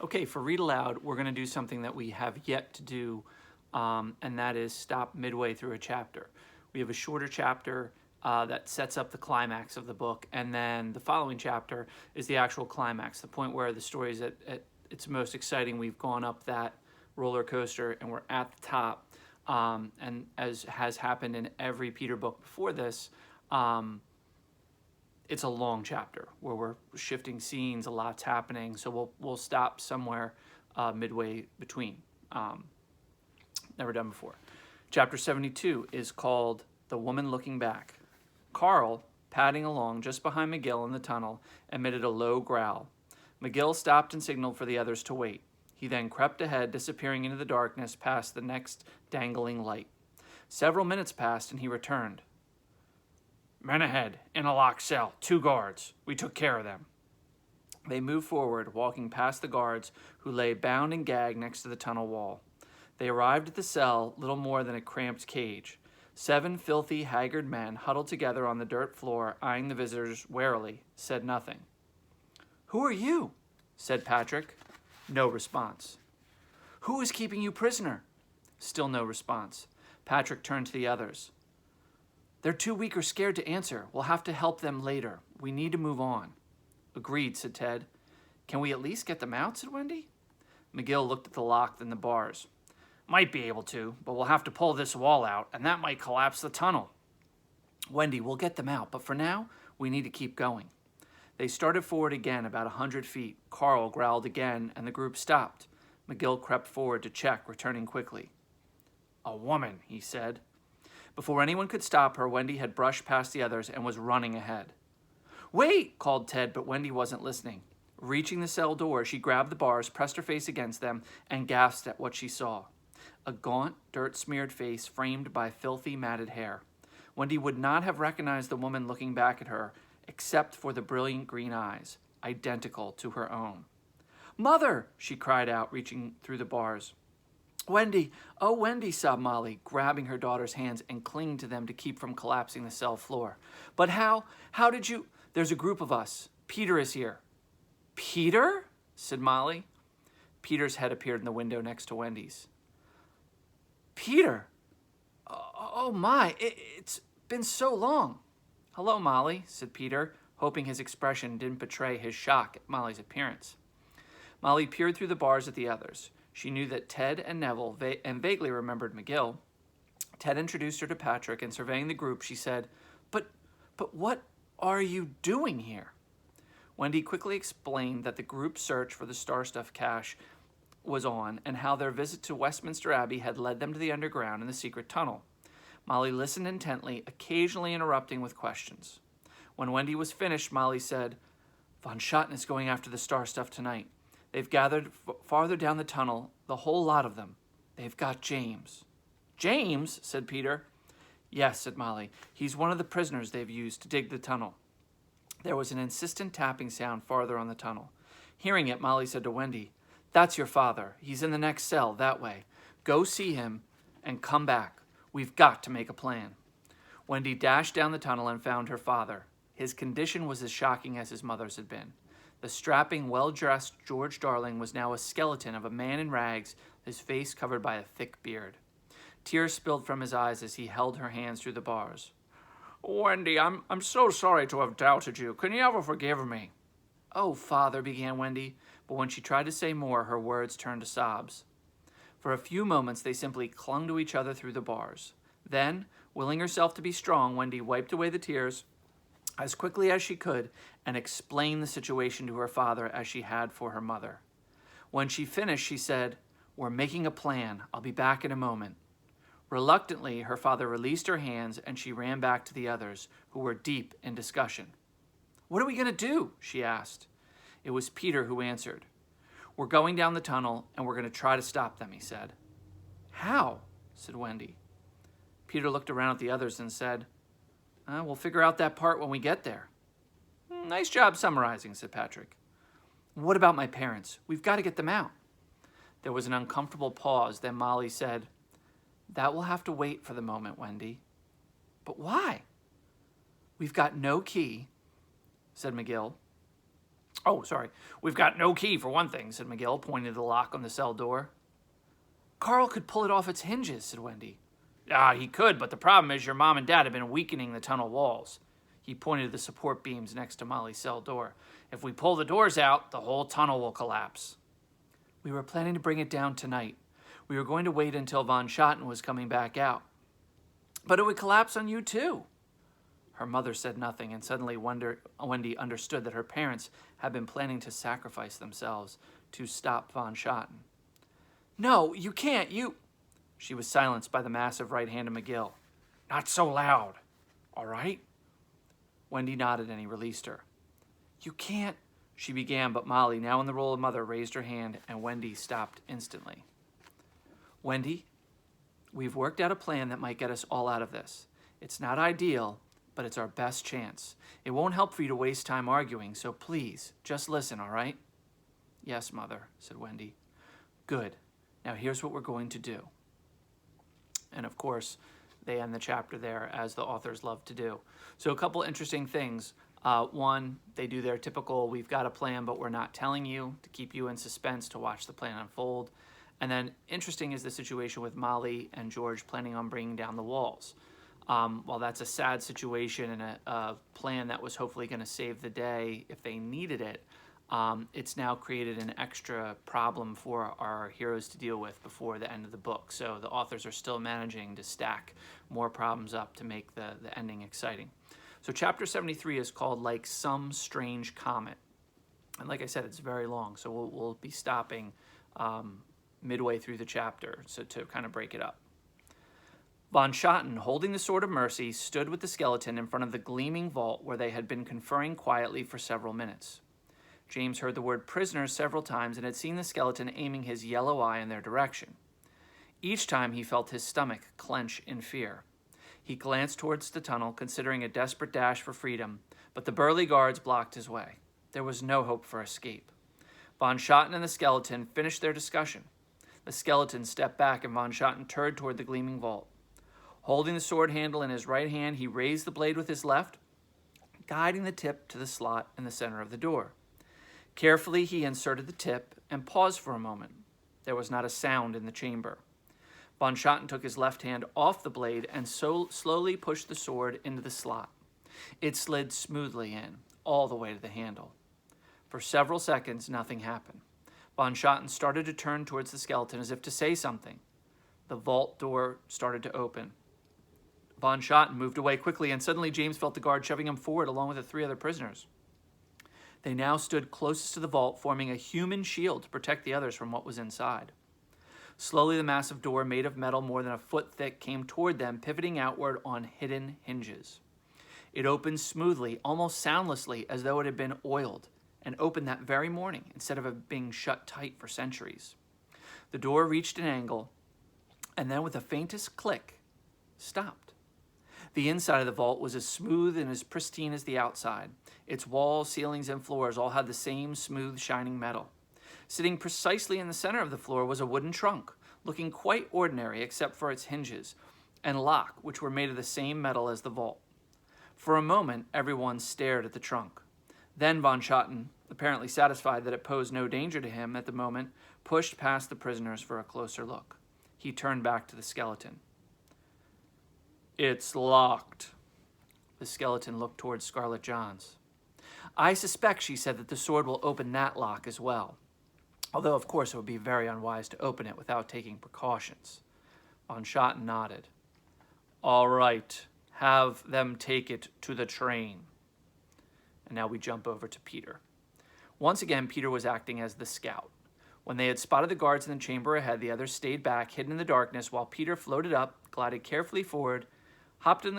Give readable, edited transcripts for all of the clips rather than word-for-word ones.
Okay, for Read Aloud, we're going to do something that we have yet to do, and that is stop midway through a chapter. We have a shorter chapter that sets up the climax of the book, and then the following chapter is the actual climax, the point where the story is at its most exciting. We've gone up that roller coaster, and we're at the top. And as has happened in every Peter book before this, it's a long chapter where we're shifting scenes, a lot's happening. So we'll stop somewhere midway between. Never done before. Chapter 72 is called The Woman Looking Back. Carl, padding along just behind McGill in the tunnel, emitted a low growl. McGill stopped and signaled for the others to wait. He then crept ahead, disappearing into the darkness past the next dangling light. Several minutes passed and he returned. Men ahead, in a locked cell, 2 guards. We took care of them. They moved forward, walking past the guards who lay bound and gagged next to the tunnel wall. They arrived at the cell, little more than a cramped cage. 7 filthy, haggard men, huddled together on the dirt floor, eyeing the visitors warily, said nothing. "Who are you?" said Patrick. No response. "Who is keeping you prisoner?" Still no response. Patrick turned to the others. "They're too weak or scared to answer. We'll have to help them later. We need to move on." "Agreed," said Ted. "Can we at least get them out?" said Wendy. McGill looked at the lock and the bars. "Might be able to, but we'll have to pull this wall out, and that might collapse the tunnel." "Wendy, we'll get them out, but for now, we need to keep going." They started forward again about 100 feet. Carl growled again, and the group stopped. McGill crept forward to check, returning quickly. "A woman," he said. Before anyone could stop her, Wendy had brushed past the others and was running ahead. "Wait!" called Ted, but Wendy wasn't listening. Reaching the cell door, she grabbed the bars, pressed her face against them, and gasped at what she saw. A gaunt, dirt-smeared face framed by filthy, matted hair. Wendy would not have recognized the woman looking back at her, except for the brilliant green eyes, identical to her own. "Mother!" she cried out, reaching through the bars. "Wendy! Oh, Wendy!" sobbed Molly, grabbing her daughter's hands and clinging to them to keep from collapsing the cell floor. "But how did you—" "There's a group of us. Peter is here." "Peter?" said Molly. Peter's head appeared in the window next to Wendy's. "Peter! Oh my, it's been so long." "Hello, Molly," said Peter, hoping his expression didn't betray his shock at Molly's appearance. Molly peered through the bars at the others. She knew that Ted and Neville and vaguely remembered McGill. Ted introduced her to Patrick, and surveying the group, she said, But what are you doing here?" Wendy quickly explained that the group's search for the Star Stuff cache was on, and how their visit to Westminster Abbey had led them to the underground and the secret tunnel. Molly listened intently, occasionally interrupting with questions. When Wendy was finished, Molly said, "Von Schotten is going after the Star Stuff tonight. They've gathered farther down the tunnel, the whole lot of them. They've got James." "James?" said Peter. "Yes," said Molly. "He's one of the prisoners they've used to dig the tunnel." There was an insistent tapping sound farther on the tunnel. Hearing it, Molly said to Wendy, "That's your father. He's in the next cell, that way. Go see him and come back. We've got to make a plan." Wendy dashed down the tunnel and found her father. His condition was as shocking as his mother's had been. The strapping, well-dressed George Darling was now a skeleton of a man in rags, his face covered by a thick beard. Tears spilled from his eyes as he held her hands through the bars. "Wendy, I'm so sorry to have doubted you. Can you ever forgive me?" "Oh, Father," began Wendy, but when she tried to say more, her words turned to sobs. For a few moments, they simply clung to each other through the bars. Then, willing herself to be strong, Wendy wiped away the tears as quickly as she could and explained the situation to her father as she had for her mother. When she finished, she said, "We're making a plan. I'll be back in a moment." Reluctantly, her father released her hands and she ran back to the others, who were deep in discussion. "What are we going to do?" she asked. It was Peter who answered. "We're going down the tunnel and we're going to try to stop them," he said. "How?" said Wendy. Peter looked around at the others and said, "We'll figure out that part when we get there." "Nice job summarizing," said Patrick. "What about my parents? We've got to get them out." There was an uncomfortable pause. Then Molly said, "That will have to wait for the moment, Wendy." "But why?" "We've got no key," said McGill. Oh, sorry. We've got no key for one thing, said McGill, pointing to the lock on the cell door. Carl could pull it off its hinges, said Wendy. Ah, he could, but the problem is your mom and dad have been weakening the tunnel walls. He pointed to the support beams next to Molly's cell door. If we pull the doors out, the whole tunnel will collapse. We were planning to bring it down tonight. We were going to wait until Von Schotten was coming back out. But it would collapse on you too. Her mother said nothing, and suddenly Wendy understood that her parents had been planning to sacrifice themselves to stop Von Schotten. No, you can't, She was silenced by the massive right hand of McGill. Not so loud, all right? Wendy nodded and he released her. You can't, she began, but Molly, now in the role of mother, raised her hand and Wendy stopped instantly. Wendy, we've worked out a plan that might get us all out of this. It's not ideal, but it's our best chance. It won't help for you to waste time arguing, so please, just listen, all right? Yes, Mother, said Wendy. Good. Now here's what we're going to do. And of course, they end the chapter there, as the authors love to do. So a couple interesting things. One, they do their typical, we've got a plan, but we're not telling you, to keep you in suspense to watch the plan unfold. And then interesting is the situation with Molly and George planning on bringing down the walls. While that's a sad situation and a plan that was hopefully going to save the day if they needed it, it's now created an extra problem for our heroes to deal with before the end of the book. So the authors are still managing to stack more problems up to make the ending exciting. So chapter 73 is called Like Some Strange Comet. And like I said, it's very long, so we'll be stopping midway through the chapter so to kind of break it up. Von Schotten, holding the Sword of Mercy, stood with the skeleton in front of the gleaming vault where they had been conferring quietly for several minutes. James heard the word prisoners several times and had seen the skeleton aiming his yellow eye in their direction. Each time he felt his stomach clench in fear. He glanced towards the tunnel, considering a desperate dash for freedom, but the burly guards blocked his way. There was no hope for escape. Von Schotten and the skeleton finished their discussion. The skeleton stepped back and Von Schotten turned toward the gleaming vault. Holding the sword handle in his right hand, he raised the blade with his left, guiding the tip to the slot in the center of the door. Carefully, he inserted the tip and paused for a moment. There was not a sound in the chamber. Von Schotten took his left hand off the blade and slowly pushed the sword into the slot. It slid smoothly in, all the way to the handle. For several seconds, nothing happened. Von Schotten started to turn towards the skeleton as if to say something. The vault door started to open. Von Schotten moved away quickly, and suddenly James felt the guard shoving him forward along with the three other prisoners. They now stood closest to the vault, forming a human shield to protect the others from what was inside. Slowly, the massive door, made of metal more than a foot thick, came toward them, pivoting outward on hidden hinges. It opened smoothly, almost soundlessly, as though it had been oiled, and opened that very morning instead of being shut tight for centuries. The door reached an angle, and then with the faintest click, stopped. The inside of the vault was as smooth and as pristine as the outside. Its walls, ceilings, and floors all had the same smooth, shining metal. Sitting precisely in the center of the floor was a wooden trunk, looking quite ordinary except for its hinges and lock, which were made of the same metal as the vault. For a moment, everyone stared at the trunk. Then Von Schotten, apparently satisfied that it posed no danger to him at the moment, pushed past the prisoners for a closer look. He turned back to the skeleton. It's locked. The skeleton looked towards Scarlett Johns. I suspect, she said, that the sword will open that lock as well. Although, of course, it would be very unwise to open it without taking precautions. Von Schotten nodded. All right, have them take it to the train. And now we jump over to Peter. Once again, Peter was acting as the scout. When they had spotted the guards in the chamber ahead, the others stayed back, hidden in the darkness, while Peter floated up, glided carefully forward, hoping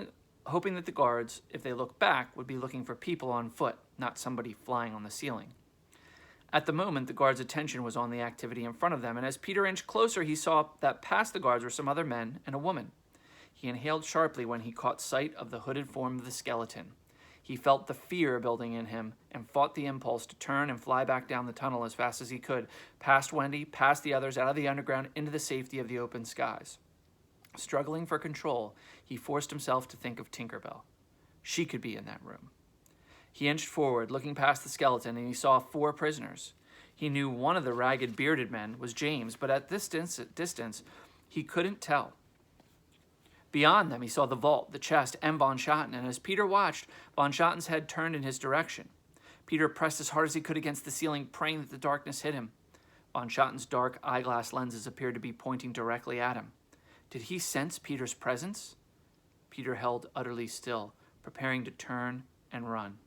that the guards, if they looked back, would be looking for people on foot, not somebody flying on the ceiling. At the moment, the guards' attention was on the activity in front of them, and as Peter inched closer, he saw that past the guards were some other men and a woman. He inhaled sharply when he caught sight of the hooded form of the skeleton. He felt the fear building in him and fought the impulse to turn and fly back down the tunnel as fast as he could, past Wendy, past the others, out of the underground, into the safety of the open skies. Struggling for control, he forced himself to think of Tinkerbell. She could be in that room. He inched forward, looking past the skeleton, and he saw 4 prisoners. He knew one of the ragged, bearded men was James, but at this distance, he couldn't tell. Beyond them, he saw the vault, the chest, and von Schotten, and as Peter watched, von Schotten's head turned in his direction. Peter pressed as hard as he could against the ceiling, praying that the darkness hit him. Von Schotten's dark eyeglass lenses appeared to be pointing directly at him. Did he sense Peter's presence? Peter held utterly still, preparing to turn and run.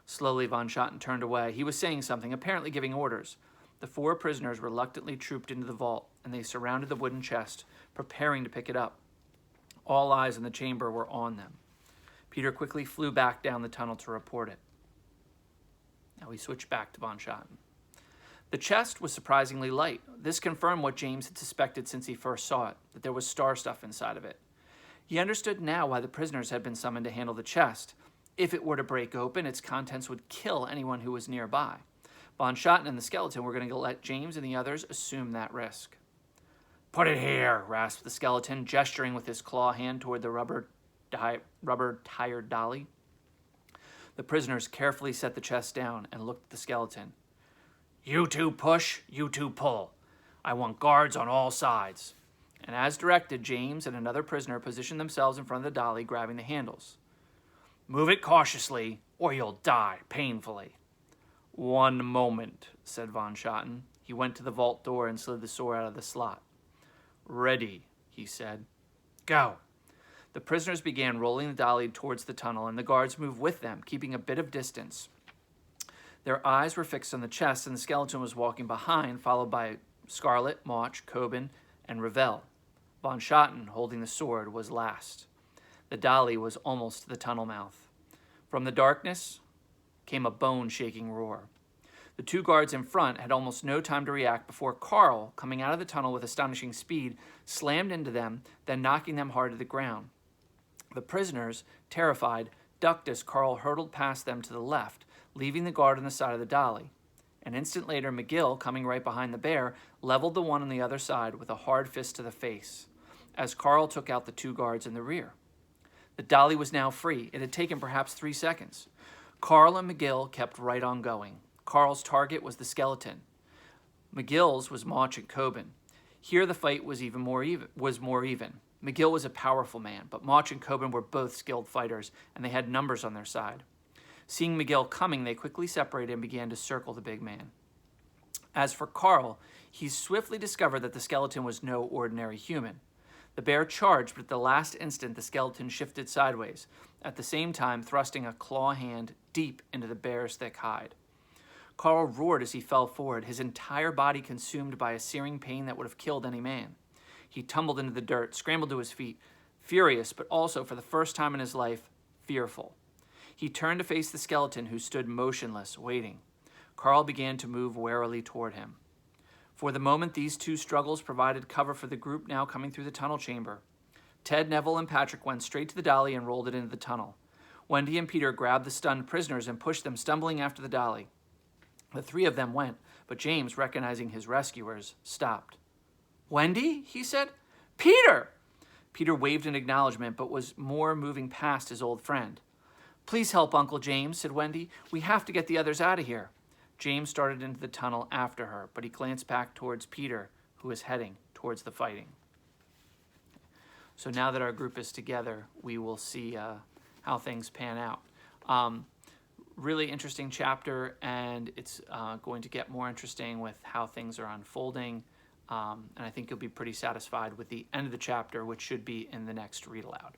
Slowly, von Schotten turned away. He was saying something, apparently giving orders. The 4 prisoners reluctantly trooped into the vault, and they surrounded the wooden chest, preparing to pick it up. All eyes in the chamber were on them. Peter quickly flew back down the tunnel to report it. Now we switch back to von Schotten. The chest was surprisingly light. This confirmed what James had suspected since he first saw it, that there was star stuff inside of it. He understood now why the prisoners had been summoned to handle the chest. If it were to break open, its contents would kill anyone who was nearby. Von Schotten and the skeleton were going to let James and the others assume that risk. "Put it here," rasped the skeleton, gesturing with his claw hand toward the rubber-tired dolly. The prisoners carefully set the chest down and looked at the skeleton. "You 2 push, you 2 pull. I want guards on all sides." And as directed, James and another prisoner positioned themselves in front of the dolly, grabbing the handles. "Move it cautiously, or you'll die painfully." "One moment," said von Schotten. He went to the vault door and slid the sword out of the slot. "Ready," he said. "Go." The prisoners began rolling the dolly towards the tunnel, and the guards moved with them, keeping a bit of distance. Their eyes were fixed on the chest, and the skeleton was walking behind, followed by Scarlet, Mauch, Coben, and Ravel. Von Schotten, holding the sword, was last. The dolly was almost to the tunnel mouth. From the darkness came a bone-shaking roar. The 2 guards in front had almost no time to react before Carl, coming out of the tunnel with astonishing speed, slammed into them, then knocking them hard to the ground. The prisoners, terrified, ducked as Carl hurtled past them to the left, leaving the guard on the side of the dolly. An instant later, McGill, coming right behind the bear, leveled the one on the other side with a hard fist to the face, as Carl took out the 2 guards in the rear. The dolly was now free. It had taken perhaps 3 seconds. Carl and McGill kept right on going. Carl's target was the skeleton. McGill's was Mauch and Coben. Here the fight was more even. McGill was a powerful man, but Mauch and Coben were both skilled fighters, and they had numbers on their side. Seeing McGill coming, they quickly separated and began to circle the big man. As for Carl, he swiftly discovered that the skeleton was no ordinary human. The bear charged, but at the last instant, the skeleton shifted sideways, at the same time thrusting a claw hand deep into the bear's thick hide. Carl roared as he fell forward, his entire body consumed by a searing pain that would have killed any man. He tumbled into the dirt, scrambled to his feet, furious, but also, for the first time in his life, fearful. He turned to face the skeleton, who stood motionless, waiting. Carl began to move warily toward him. For the moment, these 2 struggles provided cover for the group now coming through the tunnel chamber. Ted, Neville, and Patrick went straight to the dolly and rolled it into the tunnel. Wendy and Peter grabbed the stunned prisoners and pushed them stumbling after the dolly. The 3 of them went, but James, recognizing his rescuers, stopped. "Wendy?" he said. "Peter!" Peter waved in acknowledgement, but was more moving past his old friend. "Please help Uncle James," said Wendy. "We have to get the others out of here." James started into the tunnel after her, but he glanced back towards Peter, who was heading towards the fighting. So now that our group is together, we will see how things pan out. Really interesting chapter, and it's going to get more interesting with how things are unfolding. And I think you'll be pretty satisfied with the end of the chapter, which should be in the next read aloud.